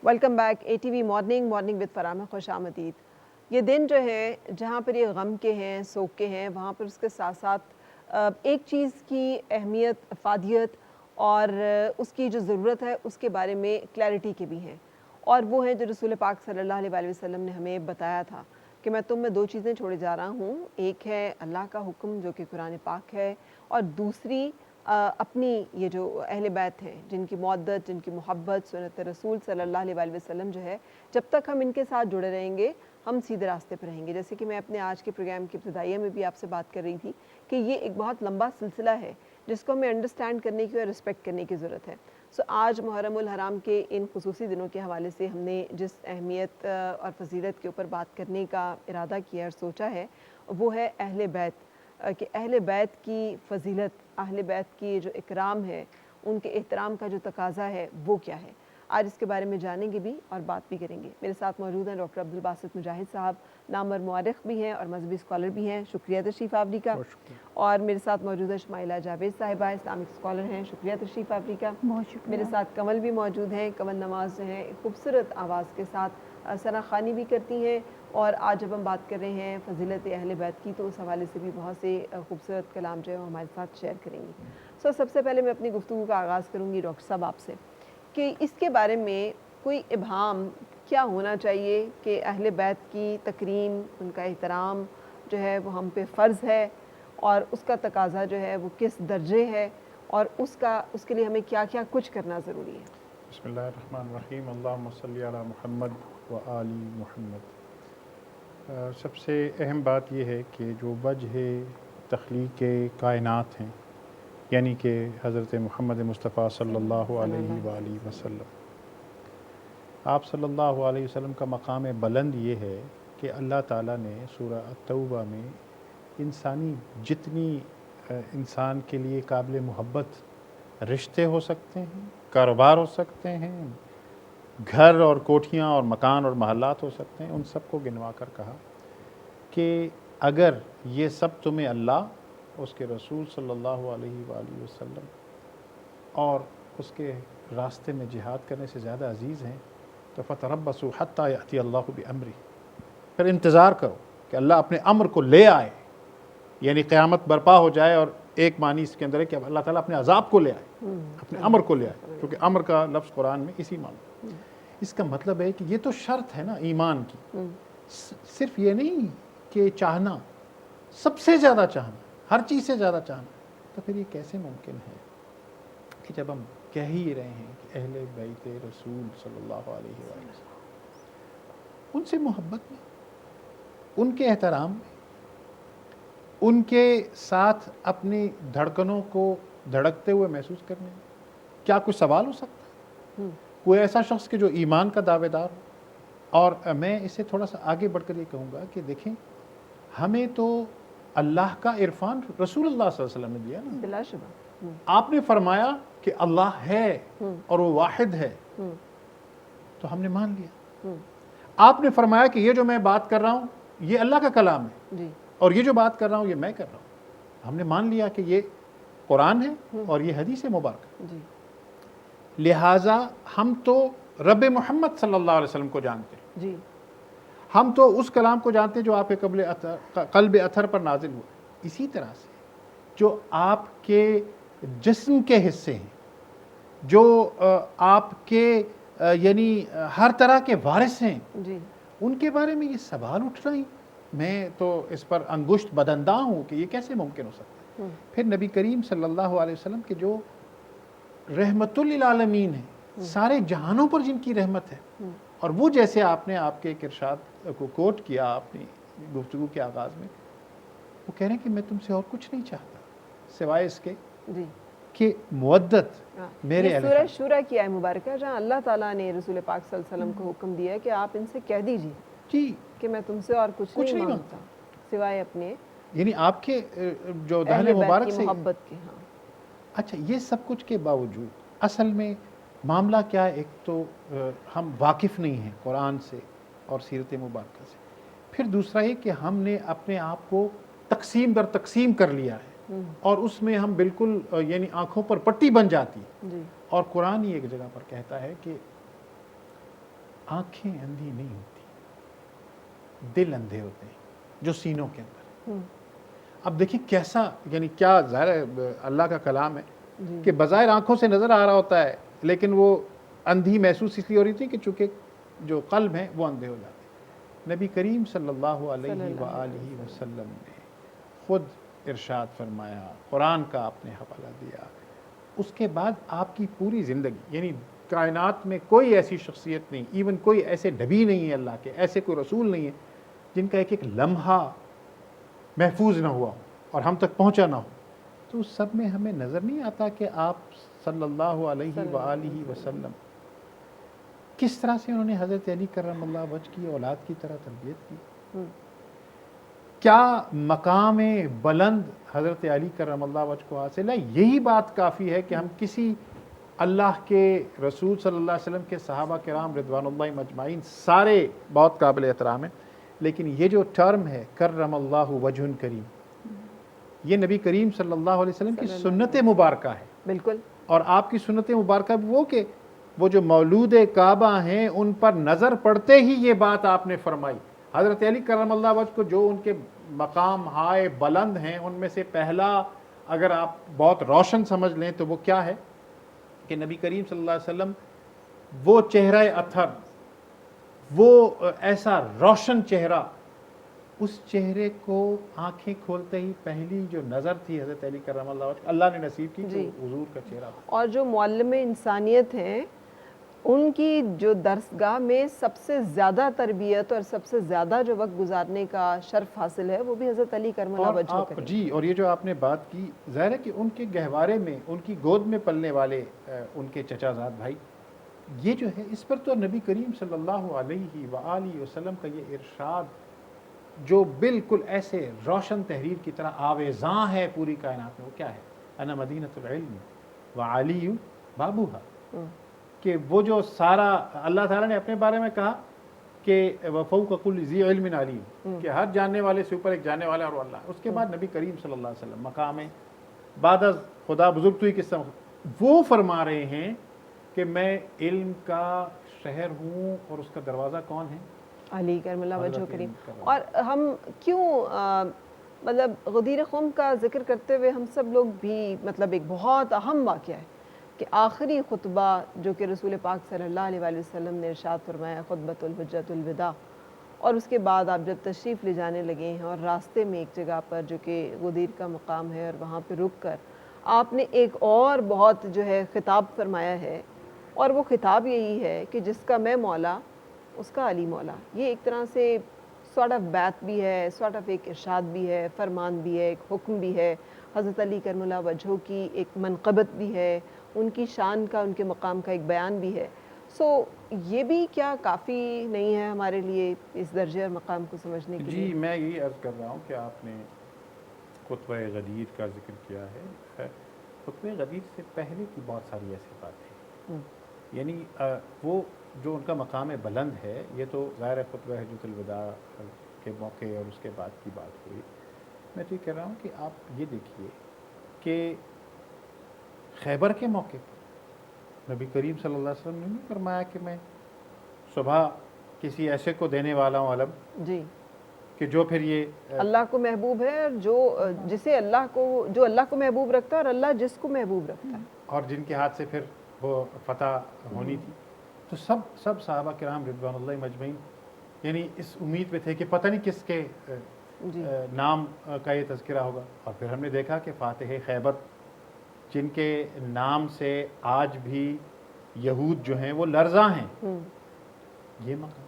Welcome back A T V morning with Farhan میں خوش آمدید۔ یہ دن جو ہے جہاں پر یہ غم کے ہیں، سوگ کے ہیں، وہاں پر اس کے ساتھ ساتھ ایک چیز کی اہمیت، افادیت اور اس کی جو ضرورت ہے اس کے بارے میں کلیئرٹی کے بھی ہیں، اور وہ ہیں جو رسول پاک صلی اللہ علیہ وسلم نے ہمیں بتایا تھا کہ میں تم میں دو چیزیں چھوڑے جا رہا ہوں، ایک ہے اللہ کا حکم جو کہ قرآن پاک ہے، اور دوسری اپنی یہ جو اہل بیت ہیں جن کی مودت، جن کی محبت، سنت رسول صلی اللہ علیہ وسلم جو ہے، جب تک ہم ان کے ساتھ جڑے رہیں گے ہم سیدھے راستے پر رہیں گے۔ جیسے کہ میں اپنے آج کے پروگرام کی ابتدائیہ میں بھی آپ سے بات کر رہی تھی کہ یہ ایک بہت لمبا سلسلہ ہے جس کو ہمیں انڈرسٹینڈ کرنے کی اور رسپیکٹ کرنے کی ضرورت ہے۔ آج محرم الحرام کے ان خصوصی دنوں کے حوالے سے ہم نے جس اہمیت اور فضیلت کے اوپر بات کرنے کا ارادہ کیا اور سوچا ہے وہ ہے اہل بیت، کہ اہل بیت کی فضیلت، اہل بیت کی جو اکرام ہے، ان کے احترام کا جو تقاضا ہے وہ کیا ہے۔ آج اس کے بارے میں جانیں گے بھی اور بات بھی کریں گے۔ میرے ساتھ موجود ہیں ڈاکٹر عبدالباسط مجاہد صاحب، نامور مورخ بھی ہیں اور مذہبی اسکالر بھی ہیں، شکریہ تشریف آوری کا۔ اور میرے ساتھ موجود ہے شمائلہ جاوید صاحبہ، اسلامک اسکالر ہیں، شکریہ تشریف آوری کا۔ میرے ساتھ کمل بھی موجود ہیں، کمل نواز جو ہیں خوبصورت آواز کے ساتھ ثنا خوانی بھی کرتی ہیں، اور آج جب ہم بات کر رہے ہیں فضیلت اہل بیت کی تو اس حوالے سے بھی بہت سے خوبصورت کلام جو ہے وہ ہمارے ساتھ شیئر کریں گی۔ سب سے پہلے میں اپنی گفتگو کا آغاز کروں گی ڈاکٹر صاحب آپ سے کہ اس کے بارے میں کوئی ابہام کیا ہونا چاہیے کہ اہل بیت کی تکریم، ان کا احترام جو ہے وہ ہم پہ فرض ہے، اور اس کا تقاضا جو ہے وہ کس درجے ہے، اور اس کے لیے ہمیں کیا کیا کچھ کرنا ضروری ہے۔ بسم اللہ الرحمن الرحیم، اللہم صلی علی محمد و آل محمد۔ سب سے اہم بات یہ ہے کہ جو وجہ تخلیق کائنات ہیں، یعنی کہ حضرت محمد مصطفیٰ صلی اللہ علیہ وآلہ وسلم، آپ صلی اللہ علیہ وسلم کا مقام بلند یہ ہے کہ اللہ تعالیٰ نے سورہ التوبہ میں انسانی جتنی انسان کے لیے قابل محبت رشتے ہو سکتے ہیں، کاروبار ہو سکتے ہیں، گھر اور کوٹھیاں اور مکان اور محلات ہو سکتے ہیں، ان سب کو گنوا کر کہا کہ اگر یہ سب تمہیں اللہ، اس کے رسول صلی اللہ علیہ وآلہ وسلم اور اس کے راستے میں جہاد کرنے سے زیادہ عزیز ہیں تو فتربصوا حتی یأتی اللہ بامرہ، پھر انتظار کرو کہ اللہ اپنے امر کو لے آئے، یعنی قیامت برپا ہو جائے، اور ایک معنی اس کے اندر ہے کہ اب اللہ تعالیٰ اپنے عذاب کو لے آئے، اپنے امر کو لے آئے، کیونکہ امر کا لفظ قرآن میں اسی معنی۔ اس کا مطلب ہے کہ یہ تو شرط ہے نا ایمان کی، صرف یہ نہیں کہ چاہنا، سب سے زیادہ چاہنا، ہر چیز سے زیادہ چاہنا، تو پھر یہ کیسے ممکن ہے کہ جب ہم کہہ ہی رہے ہیں کہ اہل بیت رسول صلی اللہ علیہ وسلم، ان سے محبت میں، ان کے احترام میں، ان کے ساتھ اپنی دھڑکنوں کو دھڑکتے ہوئے محسوس کرنے میں کیا کوئی سوال ہو سکتا ہے؟ کوئی ایسا شخص کہ جو ایمان کا دعوے دار ہو؟ اور میں اسے تھوڑا سا آگے بڑھ کر یہ کہوں گا کہ دیکھیں، ہمیں تو اللہ کا عرفان رسول اللہ صلی اللہ علیہ وسلم نے دیا نا، بلا شبہ آپ نے فرمایا کہ اللہ ہے اور وہ واحد ہے، تو ہم نے مان لیا۔ آپ نے فرمایا کہ یہ جو میں بات کر رہا ہوں یہ اللہ کا کلام ہے، اور یہ جو بات کر رہا ہوں یہ میں کر رہا ہوں، ہم نے مان لیا کہ یہ قرآن ہے اور یہ حدیث مبارکہ۔ لہٰذا ہم تو رب محمد صلی اللہ علیہ وسلم کو جانتے ہیں، ہم تو اس کلام کو جانتے ہیں جو آپ کے قلب اطہر پر نازل ہوا۔ اسی طرح سے جو آپ کے جسم کے حصے ہیں، جو آپ کے یعنی ہر طرح کے وارث ہیں، ان کے بارے میں یہ سوال اٹھ رہا ہی، میں تو اس پر انگشت بدنداں ہوں کہ یہ کیسے ممکن ہو سکتا ہے۔ پھر نبی کریم صلی اللہ علیہ وسلم کے جو رحمت للعالمین ہیں، سارے جہانوں پر جن کی رحمت ہے، اور وہ جیسے آپ نے آپ کے ایک ارشاد کو کوٹ کیا اپنی گفتگو کے آغاز میں، وہ کہہ رہے ہیں کہ میں تم سے اور کچھ نہیں چاہتا سوائے اس کے کہ مودت میرے اہل۔ سورہ شورہ کی آیت مبارکہ جہاں اللہ تعالیٰ نے رسول پاک صلی اللہ علیہ وسلم کو حکم دیا ہے کہ آپ ان سے کہہ دیجیے کہ میں تم سے اور کچھ نہیں مانگتا سوائے اپنے، یعنی آپ کے جو دہن مبارک سے محبت کے۔ اچھا، یہ سب کچھ کے باوجود اصل میں معاملہ کیا ہے؟ ایک تو ہم واقف نہیں ہیں قرآن سے اور سیرت مبارکہ سے، پھر دوسرا یہ کہ ہم نے اپنے آپ کو تقسیم در تقسیم کر لیا ہے، اور اس میں ہم بالکل یعنی آنکھوں پر پٹی بن جاتی ہے۔ اور قرآن ہی ایک جگہ پر کہتا ہے کہ آنکھیں اندھی نہیں ہوتی، دل اندھے ہوتے ہیں جو سینوں کے اندر۔ اب دیکھیں کیسا، یعنی کیا ظاہر ہے اللہ کا کلام ہے کہ بظاہر آنکھوں سے نظر آ رہا ہوتا ہے، لیکن وہ اندھی محسوس اس لیے ہو رہی تھی کہ چونکہ جو قلب ہیں وہ اندھے ہو جاتے ہیں۔ نبی کریم صلی اللہ علیہ وآلہ وسلم نے خود ارشاد فرمایا، قرآن کا آپ نے حوالہ دیا، اس کے بعد آپ کی پوری زندگی، یعنی کائنات میں کوئی ایسی شخصیت نہیں، ایون کوئی ایسے نبی نہیں ہے اللہ کے، ایسے کوئی رسول نہیں ہے جن کا ایک ایک لمحہ محفوظ نہ ہوا ہو اور ہم تک پہنچا نہ ہو۔ تو اس سب میں ہمیں نظر نہیں آتا کہ آپ صلی اللہ علیہ وآلہ وسلم کس طرح سے انہوں نے حضرت علی کرم اللہ وجہ کی اولاد کی طرح تربیت کی، کیا مقام بلند حضرت علی کرم اللہ وجہ کو حاصل ہے۔ یہی بات کافی ہے کہ ہم کسی اللہ کے رسول صلی اللہ علیہ وسلم کے صحابہ کرام رضوان اللہ مجمعین سارے بہت قابل احترام ہیں، لیکن یہ جو ٹرم ہے کرم اللہ وجہ کریم، یہ نبی کریم صلی اللہ علیہ وسلم کی سنت مبارکہ ہے۔ بالکل۔ اور آپ کی سنت مبارکہ وہ کہ وہ جو مولود کعبہ ہیں ان پر نظر پڑتے ہی یہ بات آپ نے فرمائی۔ حضرت علی کرم اللہ وجہ کو جو ان کے مقام ہائے بلند ہیں، ان میں سے پہلا اگر آپ بہت روشن سمجھ لیں تو وہ کیا ہے کہ نبی کریم صلی اللہ علیہ وسلم وہ چہرہ اطہر، وہ ایسا روشن چہرہ، اس چہرے کو آنکھیں کھولتے ہی پہلی جو نظر تھی حضرت علی کرم اللہ وجہ، اللہ نے نصیب کی کہ حضور کا چہرہ تھا۔ اور جو معلم انسانیت ہیں ان کی جو درسگاہ میں سب سے زیادہ تربیت اور سب سے زیادہ جو وقت گزارنے کا شرف حاصل ہے وہ بھی حضرت علی کرم اللہ وجہ کریں۔ جی، اور یہ جو آپ نے بات کی، ظاہر ہے کہ ان کے گہوارے میں، ان کی گود میں پلنے والے ان کے چچا زاد بھائی، یہ جو ہے اس پر تو نبی کریم صلی اللہ علیہ وآلہ وسلم کا یہ ارشاد جو بالکل ایسے روشن تحریر کی طرح آویزاں ہے پوری کائنات میں، وہ کیا ہے؟ انا مدینۃ العلم وعلی بابوہا، کہ وہ جو سارا اللہ تعالیٰ نے اپنے بارے میں کہا کہ وفوق کل ذی علم علیم، کہ ہر جاننے والے سے اوپر ایک جاننے والا اور وہ اللہ۔ اس کے بعد نبی کریم صلی اللہ علیہ وسلم مقام بعد از خدا بزرگ تو ہی قصہ، وہ فرما رہے ہیں کہ میں علم کا شہر ہوں، اور اس کا دروازہ کون ہے؟ علی کرم اللہ وجہ کریم۔ اور ہم کیوں مطلب غدیر خم کا ذکر کرتے ہوئے ہم سب لوگ بھی مطلب ایک بہت اہم واقعہ ہے کہ آخری خطبہ جو کہ رسول پاک صلی اللہ علیہ وآلہ وسلم نے ارشاد فرمایا، خطبۃ الحجۃ الوداع، اور اس کے بعد آپ جب تشریف لے جانے لگے ہیں اور راستے میں ایک جگہ پر جو کہ غدیر کا مقام ہے اور وہاں پہ رک کر آپ نے ایک اور بہت جو ہے خطاب فرمایا ہے، اور وہ خطاب یہی ہے کہ جس کا میں مولا اس کا علی مولا۔ یہ ایک طرح سے سارٹ آف بیت بھی ہے، سارٹ آف ایک ارشاد بھی ہے، فرمان بھی ہے، ایک حکم بھی ہے، حضرت علی کرم اللہ وجہ کی ایک منقبت بھی ہے، ان کی شان کا، ان کے مقام کا ایک بیان بھی ہے۔ سو یہ بھی کیا کافی نہیں ہے ہمارے لیے اس درجے اور مقام کو سمجھنے کے لیے؟ جی، میں یہی عرض کر رہا ہوں کہ آپ نے خطبہ غدیر کا ذکر کیا ہے، خطبہ غدیر سے پہلے کی بہت ساری ایسی باتیں، یعنی وہ جو ان کا مقام بلند ہے، یہ تو ظاہر خطبہ حجۃ الوداع کے موقع اور اس کے بعد کی بات ہوئی۔ میں تو یہ کہہ رہا ہوں کہ آپ یہ دیکھیے کہ خیبر کے موقع پر نبی کریم صلی اللہ علیہ وسلم نے نہیں فرمایا کہ میں صبح کسی ایسے کو دینے والا ہوں علم، جی، کہ جو پھر یہ اللہ کو محبوب ہے، اور جو اللہ کو محبوب رکھتا ہے اور اللہ جس کو محبوب رکھتا ہے، اور جن کے ہاتھ سے پھر وہ فتح ہونی تھی۔ تو سب صحابہ کرام رضوان اللہ مجمعین یعنی اس امید پہ تھے کہ پتہ نہیں کس کے نام کا یہ تذکرہ ہوگا، اور پھر ہم نے دیکھا کہ فاتح خیبر جن کے نام سے آج بھی یہود جو ہیں وہ لرزاں ہیں، یہ مقام۔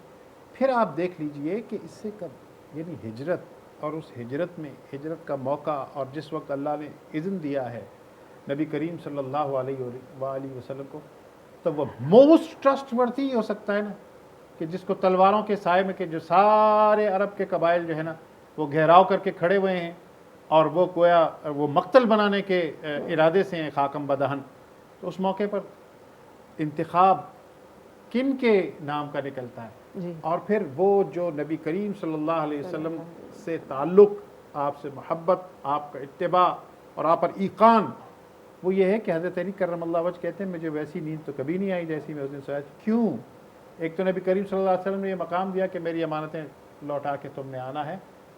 پھر آپ دیکھ لیجئے کہ اس سے کب یعنی ہجرت، اور اس ہجرت میں ہجرت کا موقع، اور جس وقت اللہ نے اذن دیا ہے نبی کریم صلی اللہ علیہ وآلہ وسلم کو، تو وہ موسٹ ٹرسٹ ورتھی ہی ہو سکتا ہے نا، کہ جس کو تلواروں کے سائے میں، کہ جو سارے عرب کے قبائل جو ہے نا وہ گھیراؤ کر کے کھڑے ہوئے ہیں، اور وہ گویا وہ مقتل بنانے کے ارادے سے ہیں خاکم بدہن، تو اس موقع پر انتخاب کن کے نام کا نکلتا ہے؟ اور پھر وہ جو نبی کریم صلی اللہ علیہ وسلم سے تعلق، آپ سے محبت، آپ کا اتباع اور آپ پر ایقان، وہ یہ ہے کہ حضرت علی کرم اللہ وجہ کہتے ہیں مجھے ویسی نیند تو کبھی نہیں آئی جیسی میں اس دن سویا تھی۔ کیوں؟ ایک تو نبی کریم صلی اللہ علیہ وسلم نے یہ مقام دیا کہ میری امانتیں لوٹا کے تم نے آنا ہے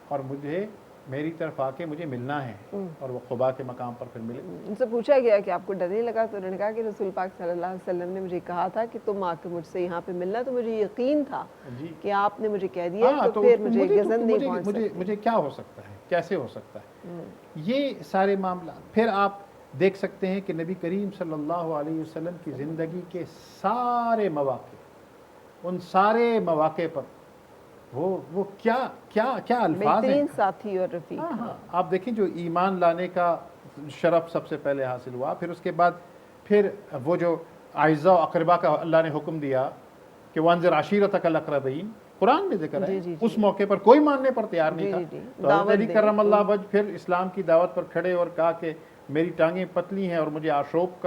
اور مجھے میری طرف آ کے مجھے ملنا ہے، اور وہ قباء کے مقام پر پھر ملے۔ ان سے پوچھا گیا کہ آپ کو ڈر نہیں لگا، تو انہوں نے کہا کہ رسول پاک صلی اللہ علیہ وسلم نے مجھے کہا تھا کہ تم آ کے مجھ سے یہاں پہ ملنا، تو مجھے یقین تھا جی کہ آپ نے مجھے کہہ دیا ہاں، تو پھر مجھے مجھے گزن نہیں پہنچ سکتی۔ مجھے کیا ہو سکتا ہے، کیسے ہو سکتا ہے، یہ سارے معاملات۔ پھر آپ دیکھ سکتے ہیں کہ نبی کریم صلی اللہ علیہ وسلم کی زندگی کے سارے مواقع، ان سارے مواقع پر وہ کیا کیا کیا الفاظ ہیں۔ بہترین ساتھی اور رفیق۔ ہاں ہاں، آپ دیکھیں جو ایمان لانے کا شرف سب سے پہلے حاصل ہوا، پھر اس کے بعد پھر وہ جو اعزاء و اقربا کا اللہ نے حکم دیا کہ وانذر عشیرتک الاقربین، قرآن میں ذکر ہے، اس موقع پر کوئی ماننے پر تیار نہیں تھا، تو حضرت علی کرم اللہ وجہ پھر اسلام کی دعوت پر کھڑے اور کہا کہ میری ٹانگیں پتلی ہیں اور مجھے آشوب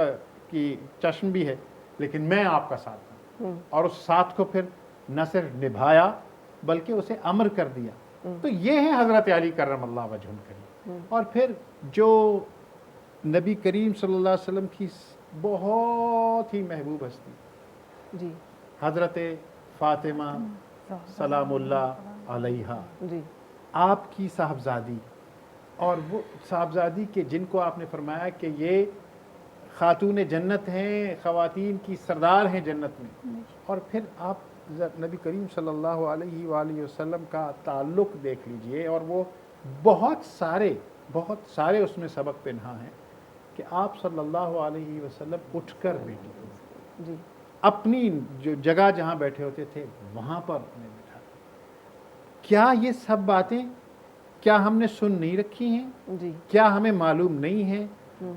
کی چشم بھی ہے، لیکن میں آپ کا ساتھ ہوں، اور اس ساتھ کو پھر نہ صرف نبھایا بلکہ اسے امر کر دیا۔ تو یہ ہے حضرت علی کرم اللہ وجہ کریم۔ اور پھر جو نبی کریم صلی اللہ علیہ وسلم کی بہت ہی محبوب ہستی، جی حضرت فاطمہ سلام اللہ علیہا، جی آپ کی صاحبزادی، اور وہ صاحبزادی کے جن کو آپ نے فرمایا کہ یہ خاتون جنت ہیں، خواتین کی سردار ہیں جنت میں، اور پھر آپ نبی کریم صلی اللہ علیہ وآلہ وسلم کا تعلق دیکھ لیجئے، اور وہ بہت سارے اس میں سبق پنہا ہیں کہ آپ صلی اللہ علیہ وسلم اٹھ کر بیٹھے، جی اپنی جو جگہ جہاں بیٹھے ہوتے تھے وہاں پر انہیں بیٹھا۔ کیا یہ سب باتیں کیا ہم نے سن نہیں رکھی ہیں؟ جی کیا ہمیں معلوم نہیں ہیں؟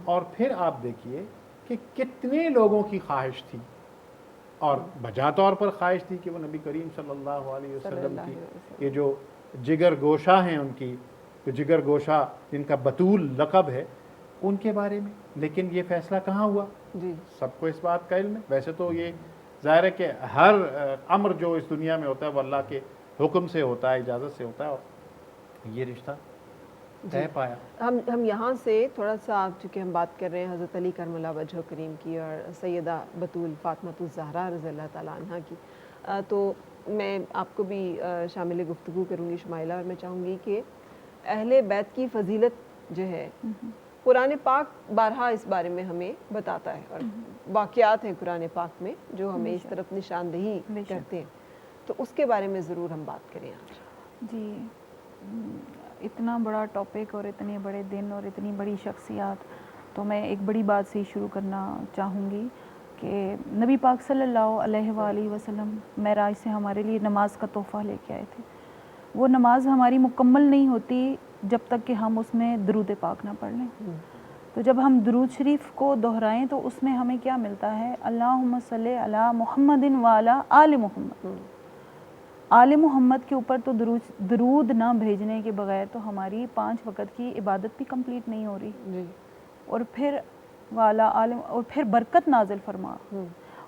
اور پھر آپ دیکھیے کہ کتنے لوگوں کی خواہش تھی، اور بجا طور پر خواہش تھی کہ وہ نبی کریم صلی اللہ علیہ وسلم کی یہ جو جگر گوشہ ہیں، ان کی جو جگر گوشہ جن کا بطول لقب ہے، ان کے بارے میں۔ لیکن یہ فیصلہ کہاں ہوا؟ جی سب کو اس بات کا علم ہے۔ ویسے تو یہ ظاہر ہے کہ ہر امر جو اس دنیا میں ہوتا ہے وہ اللہ کے حکم سے ہوتا ہے، اجازت سے ہوتا ہے، اور یہ رشتہ طے پایا۔ ہم یہاں سے تھوڑا سا، چونکہ ہم بات کر رہے ہیں حضرت علی کرم اللہ وجہ کریم کی اور سیدہ بطول فاطمۃ الزہرا رضی اللہ تعالیٰ عنہ کی، تو میں آپ کو بھی شامل گفتگو کروں گی شمائلہ، اور میں چاہوں گی کہ اہل بیت کی فضیلت جو ہے قرآن پاک بارہا اس بارے میں ہمیں بتاتا ہے، اور واقعات ہیں قرآن پاک میں جو ہمیں اس طرف نشاندہی کرتے ہیں، تو اس کے بارے میں ضرور ہم بات کریں آج۔ جی، اتنا بڑا ٹاپک اور اتنے بڑے دن اور اتنی بڑی شخصیات، تو میں ایک بڑی بات سے شروع کرنا چاہوں گی کہ نبی پاک صلی اللہ علیہ وآلہ وسلم معراج سے ہمارے لیے نماز کا تحفہ لے کے آئے تھے۔ وہ نماز ہماری مکمل نہیں ہوتی جب تک کہ ہم اس میں درود پاک نہ پڑھ لیں۔ تو جب ہم درود شریف کو دہرائیں تو اس میں ہمیں کیا ملتا ہے؟ اللہم صلی علی محمد وعلی آل محمد۔ آل محمد کے اوپر تو درود نہ بھیجنے کے بغیر تو ہماری 5 وقت کی عبادت بھی کمپلیٹ نہیں ہو رہی۔ اور پھر والا آل، اور پھر برکت نازل فرما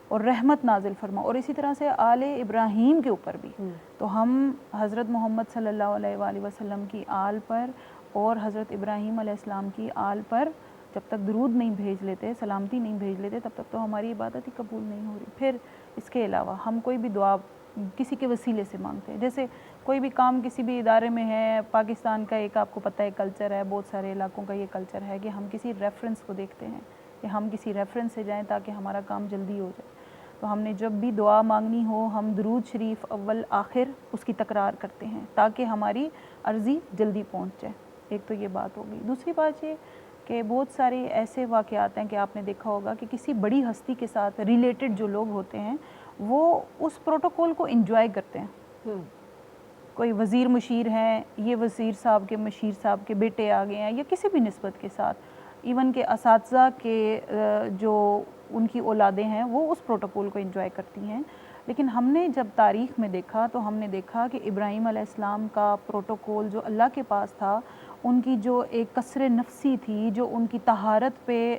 اور رحمت نازل فرما، اور اسی طرح سے آل ابراہیم کے اوپر بھی۔ تو ہم حضرت محمد صلی اللہ علیہ وآلہ وسلم کی آل پر اور حضرت ابراہیم علیہ السلام کی آل پر جب تک درود نہیں بھیج لیتے، سلامتی نہیں بھیج لیتے، تب تک تو ہماری عبادت ہی قبول نہیں ہو رہی۔ پھر اس کے علاوہ ہم کوئی بھی دعا کسی کے وسیلے سے مانگتے ہیں، جیسے کوئی بھی کام کسی بھی ادارے میں ہے، پاکستان کا ایک آپ کو پتہ ہے کلچر ہے، بہت سارے علاقوں کا یہ کلچر ہے کہ ہم کسی ریفرنس کو دیکھتے ہیں کہ ہم کسی ریفرنس سے جائیں تاکہ ہمارا کام جلدی ہو جائے۔ تو ہم نے جب بھی دعا مانگنی ہو، ہم درود شریف اول آخر اس کی تکرار کرتے ہیں تاکہ ہماری عرضی جلدی پہنچ جائے۔ ایک تو یہ بات ہو گئی۔ دوسری بات یہ کہ بہت سارے ایسے واقعات ہیں کہ آپ نے دیکھا ہوگا کہ کسی بڑی ہستی کے ساتھ ریلیٹڈ جو لوگ ہوتے ہیں وہ اس پروٹوکول کو انجوائے کرتے ہیں۔ کوئی وزیر مشیر ہیں، یہ وزیر صاحب کے مشیر صاحب کے بیٹے آ گئے ہیں، یا کسی بھی نسبت کے ساتھ، ایون کہ اساتذہ کے جو ان کی اولادیں ہیں وہ اس پروٹوکول کو انجوائے کرتی ہیں۔ لیکن ہم نے جب تاریخ میں دیکھا تو ہم نے دیکھا کہ ابراہیم علیہ السلام کا پروٹوکول جو اللہ کے پاس تھا، ان کی جو ایک قصر نفسی تھی، جو ان کی طہارت پہ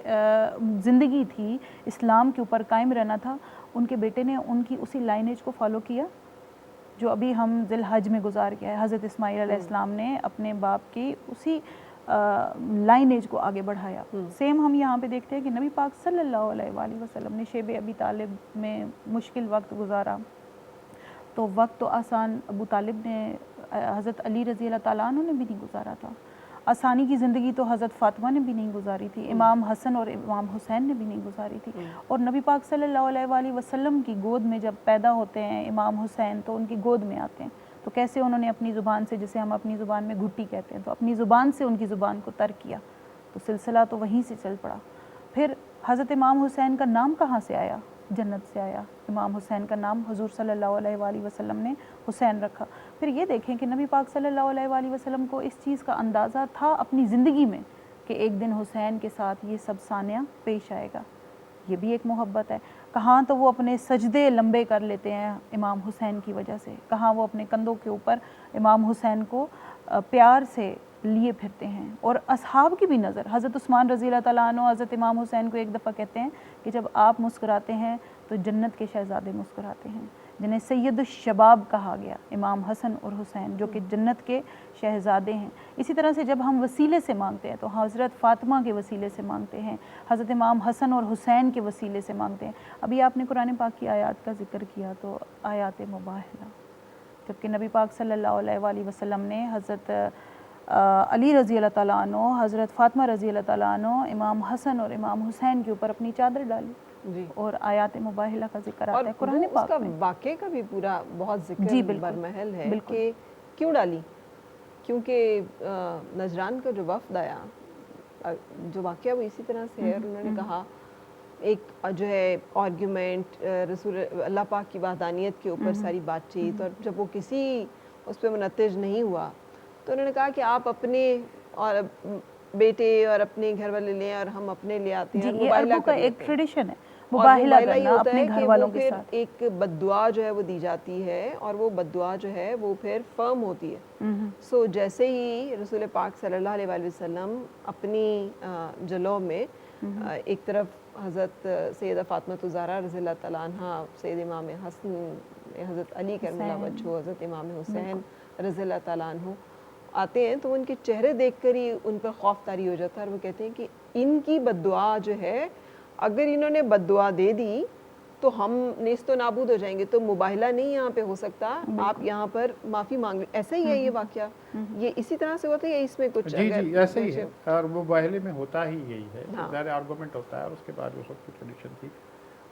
زندگی تھی، اسلام کے اوپر قائم رہنا تھا، ان کے بیٹے نے ان کی اسی لائنیج کو فالو کیا جو ابھی ہم ذی الحج میں گزار کے آئے۔ حضرت اسماعیل علیہ السلام نے اپنے باپ کی اسی لائنیج کو آگے بڑھایا۔ سیم ہم یہاں پہ دیکھتے ہیں کہ نبی پاک صلی اللہ علیہ وآلہ وسلم نے شیب ابی طالب میں مشکل وقت گزارا، تو وقت تو آسان ابو طالب نے حضرت علی رضی اللہ تعالیٰ عنہ نے بھی نہیں گزارا تھا، آسانی کی زندگی تو حضرت فاطمہ نے بھی نہیں گزاری تھی، امام حسن اور امام حسین نے بھی نہیں گزاری تھی، اور نبی پاک صلی اللہ علیہ وآلہ وسلم کی گود میں جب پیدا ہوتے ہیں امام حسین تو ان کی گود میں آتے ہیں، تو کیسے انہوں نے اپنی زبان سے، جسے ہم اپنی زبان میں گھٹی کہتے ہیں، تو اپنی زبان سے ان کی زبان کو ترک کیا، تو سلسلہ تو وہیں سے چل پڑا۔ پھر حضرت امام حسین کا نام کہاں سے آیا؟ جنت سے آیا۔ امام حسین کا نام حضور صلی اللہ علیہ وآلہ وسلم نے حسین رکھا۔ پھر یہ دیکھیں کہ نبی پاک صلی اللہ علیہ وآلہ وسلم کو اس چیز کا اندازہ تھا اپنی زندگی میں کہ ایک دن حسین کے ساتھ یہ سب سانیہ پیش آئے گا، یہ بھی ایک محبت ہے۔ کہاں تو وہ اپنے سجدے لمبے کر لیتے ہیں امام حسین کی وجہ سے، کہاں وہ اپنے کندھوں کے اوپر امام حسین کو پیار سے لیے پھرتے ہیں، اور اصحاب کی بھی نظر، حضرت عثمان رضی اللہ تعالیٰ عنہ حضرت امام حسین کو ایک دفعہ کہتے ہیں کہ جب آپ مسکراتے ہیں تو جنت کے شہزادے مسکراتے ہیں، جنہیں سید الشباب کہا گیا، امام حسن اور حسین جو کہ جنت کے شہزادے ہیں۔ اسی طرح سے جب ہم وسیلے سے مانگتے ہیں تو حضرت فاطمہ کے وسیلے سے مانگتے ہیں، حضرت امام حسن اور حسین کے وسیلے سے مانگتے ہیں۔ ابھی آپ نے قرآن پاک کی آیات کا ذکر کیا تو آیات مباہلہ، جبکہ نبی پاک صلی اللہ علیہ وآلہ وسلم نے حضرت علی رضی اللہ تعالیٰ عنہ، حضرت فاطمہ رضی اللہ تعالیٰ عنہ، امام حسن اور امام حسین کے اوپر اپنی چادر ڈالی، جی، اور آیات مباہلہ کا ذکر اور آتا ہے قرآن وہ اس پاک کا میں۔ واقعے کا بھی پورا بہت جی ذکر بالکل، برمحل ہے بالکل۔ کہ کیوں ڈالی، کیونکہ نجران کا جو وفد آیا، جو واقعہ وہ اسی طرح سے ہے، اور انہوں نے کہا ایک جو ہے آرگیومنٹ رسول اللہ پاک کی وحدانیت کے اوپر ساری بات چیت، اور جب وہ کسی اس پہ منتج نہیں ہوا تو انہوں نے کہا کہ آپ اپنے اور بیٹے اور اپنے گھر والے لیں اور ہم اپنے لے آتے ہیں، جی، اور یہ مباہلہ عربوں کا کر ایک لیتے ہیں۔ ٹریڈیشن ہے، اور مباہلہ یہ کرنا ہوتا اپنے ہے گھر کہ والوں وہ کے پھر ساتھ۔ ایک بد دعا جو ہے وہ دی جاتی ہے، اور وہ بد دعا جو ہے وہ پھر فرم ہوتی ہے۔ سو جیسے ہی رسول پاک صلی اللہ علیہ وآلہ وسلم اپنی جلوہ میں ایک طرف حضرت سیدہ فاطمہ الزہرا رضی اللہ تعالیٰ عنہ، سید امام حسن، حضرت علی کرم اللہ وجہہ، حضرت امام حسین رضی اللہ تعالیٰ عنہ آتے ہیں، تو ان کے چہرے دیکھ کر ہی ان پر خوف طاری ہو جاتا ہے، اور وہ کہتے ہیں کہ ان کی بد دعا جو ہے، اگر انہوں نے بد دعا دے دی تو ہم نیست و نابود ہو جائیں گے، تو مباہلہ نہیں یہاں پہ ہو سکتا، آپ یہاں پر معافی مانگ لیں۔ ایسا ہی ہے یہ واقعہ، یہ اسی طرح سے ہوتا ہے، یا اس میں کچھ جی اگر جی ایسے ہی ہے، اور مباہلے میں ہوتا ہی یہی ہے، ہاں۔ ظاہر آرگومنٹ ہوتا ہے، اور اس کے بعد وہ سب کی ٹریڈیشن تھی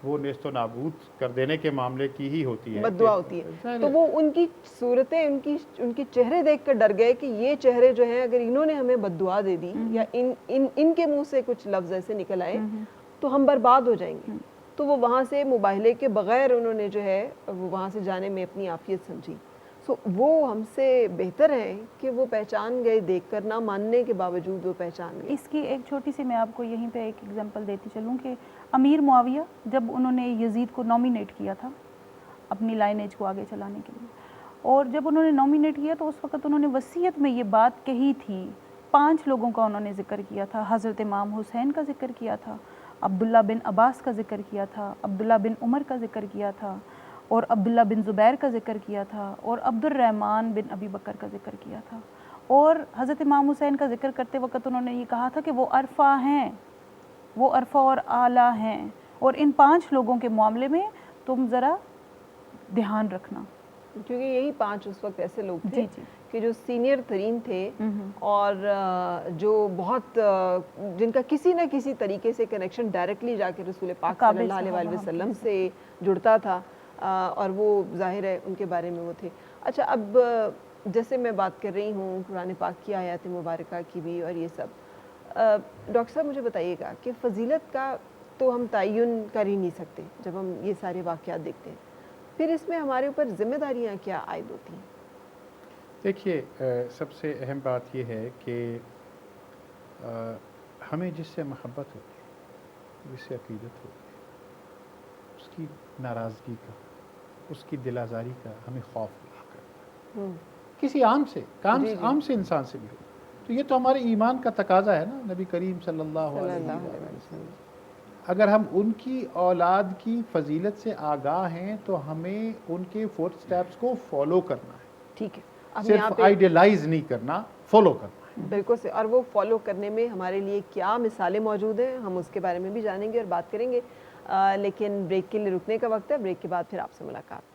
وہ نیست و نابود کر دینے کے معاملے کی ہی ہوتی ہے، بد دعا ہوتی ہے۔ تو وہ ان کی صورتیں، ان کی چہرے دیکھ کر ڈر گئے کہ یہ چہرے جو ہیں، اگر انہوں نے ہمیں بد دعا دے دی، یا ان کے منہ سے کچھ لفظ ایسے نکل آئے تو ہم برباد ہو جائیں گے۔ تو وہ وہاں سے مباہلے کے بغیر انہوں نے جو ہے وہ وہاں سے جانے میں اپنی عافیت سمجھی۔ سو وہ ہم سے بہتر ہے کہ وہ پہچان گئے، دیکھ کر نہ ماننے کے باوجود وہ پہچان گئے۔ اس کی ایک چھوٹی سی میں آپ کو یہیں پہ ایک ایگزامپل دیتی چلوں کہ امیر معاویہ جب انہوں نے یزید کو نومینیٹ کیا تھا اپنی لائنیج کو آگے چلانے کے لیے، اور جب انہوں نے نومینیٹ کیا تو اس وقت انہوں نے وصیت میں یہ بات کہی تھی، 5 لوگوں کا انہوں نے ذکر کیا تھا، حضرت امام حسین کا ذکر کیا تھا، عبداللہ بن عباس کا ذکر کیا تھا، عبداللہ بن عمر کا ذکر کیا تھا، اور عبداللہ بن زبیر کا ذکر کیا تھا، اور عبد الرحمن بن ابی بکر کا ذکر کیا تھا، اور حضرت امام حسین کا ذکر کرتے وقت انہوں نے یہ کہا تھا کہ وہ عرفہ ہیں، وہ عرفہ اور اعلیٰ ہیں، اور ان 5 لوگوں کے معاملے میں تم ذرا دھیان رکھنا، کیونکہ یہی 5 اس وقت ایسے لوگ تھے جی جی کہ جو سینئر ترین تھے، اور جو بہت جن کا کسی نہ کسی طریقے سے کنیکشن ڈائریکٹلی جا کے رسول پاک صلی اللہ علیہ وآلہ وسلم سے جڑتا تھا، اور وہ ظاہر ہے ان کے بارے میں وہ تھے۔ اچھا، اب جیسے میں بات کر رہی ہوں قرآن پاک کی آیات مبارکہ کی بھی اور یہ سب، ڈاکٹر صاحب مجھے بتائیے گا کہ فضیلت کا تو ہم تعین کر ہی نہیں سکتے جب ہم یہ سارے واقعات دیکھتے ہیں، پھر اس میں ہمارے اوپر ذمہ داریاں کیا عائد ہوتی ہیں؟ دیکھیے، سب سے اہم بات یہ ہے کہ ہمیں جس سے محبت ہوتی ہے، جس سے عقیدت ہوتی ہے، اس کی ناراضگی کا، اس کی دل آزاری کا ہمیں خوف ہوا کرتا ہے، کسی عام سے عام سے انسان سے بھی ہو، تو یہ تو ہمارے ایمان کا تقاضا ہے نا۔ نبی کریم صلی اللہ علیہ وسلم، اگر ہم ان کی اولاد کی فضیلت سے آگاہ ہیں تو ہمیں ان کے فوٹ سٹیپس کو فالو کرنا ہے، ٹھیک ہے، اب یہاں صرف پہ آئیڈیلائز نہیں کرنا، فالو کرنا ہے۔ بالکل سے، اور وہ فالو کرنے میں ہمارے لیے کیا مثالیں موجود ہیں، ہم اس کے بارے میں بھی جانیں گے اور بات کریں گے، لیکن بریک کے لیے رکنے کا وقت ہے، بریک کے بعد پھر آپ سے ملاقات۔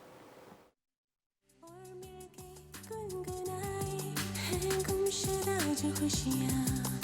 جو خوشیاں